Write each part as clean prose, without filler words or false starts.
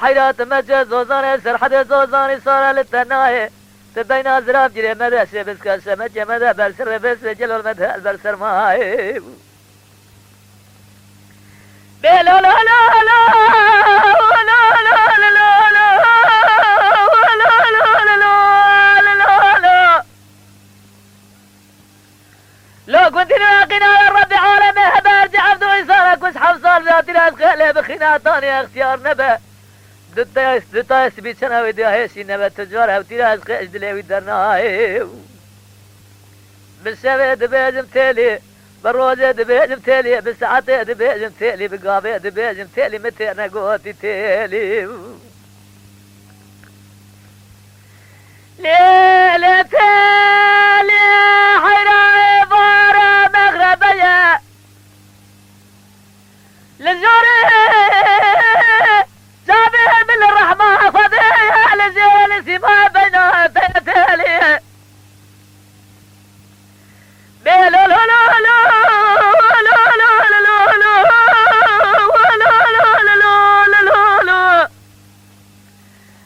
حيرات مجد زوزان سرحد زوزان صار للتناهي تبين زراب جري مدى شبس كشمت مدى برسر بس جلو المدى البرسر ماي لا لا لا لا لو كنت ناقنا الرب عالمه برجع عبد ويسارك واسحب صار ذات الأسخال بخناتاني اختيار نبا دتايس بيتنا وديهيسي نبا تجارها وتيراز خيش دليوي درناهي بالسبب دبيجم تالي بالروزة دبيجم تالي بالساعة دبيجم تالي بقابة دبيجم تالي متى نقوتي تالي ليلة تالي حيرة بارة مغربية للجوري جابر من الرحمة فضية لزيل سما بين تالي بيلو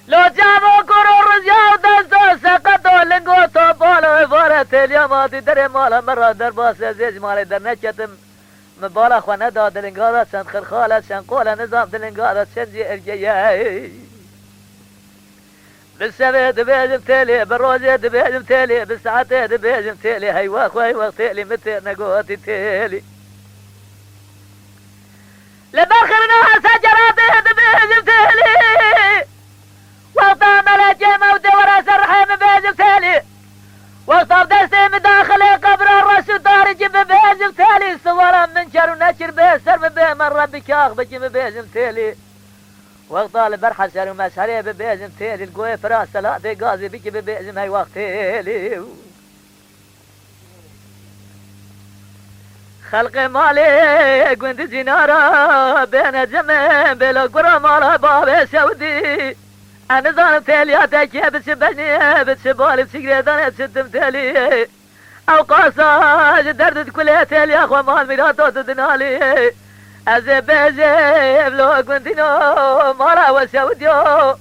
لو جابوا كرور رجاو دستو سقطوا لنقوتو بولو فارت اليوم در مالا مرة در باس عزیز مالی در نچتم مبالا خوانه دا دلنگادا چند خرخالا چند قولا نظام دلنگادا چند جی ارگیه بالسبه دبیجم تیلی بالروزه دبیجم تیلی بالساعته دبیجم تیلی هیواخ تیلی متى نقوتي تیلی لباخرنا سجراته دبيجم تيلي وقطع ملكي موتي وراس الرحيم بيجم تيلي وقطع دستي من داخل قبر الرشد داري جيب بيجم تيلي صورا من شر ونشر بيسر من بيه من ربي كاخ بجيب بيجم تيلي وقطع البرحة شر ومشهري بيجم تيلي القوي فراس لا دي غازي بيجي بيجم هاي وقت تيلي خلق مالي قند زنارة بين جمع بلا قرى مالا باب سودي أنا ظالم تالياتك بتشبهني بتشبالي بسجريدان بتشدم تالي أو قاصاج دردت كلها تالي أخوة مال ميراتو تدنالي أزيب بيجيب لو قندينو مالا وسوديو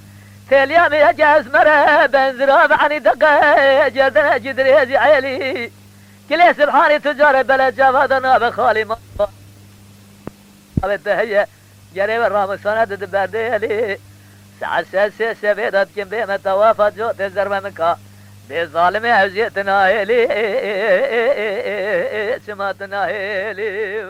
تاليا ميجاز مرة بنزراب عني دقا جردنا جدريزي عيلي كلي سبحاني تجارة بلا جافادنا بخالي ما بالتهيئ جريب الرامسانة تدبرديلي ساعة ساسة سبيدات كم بيما توافت جو تزرب منك بظالمي عزيتنا هيلي سماتنا هيلي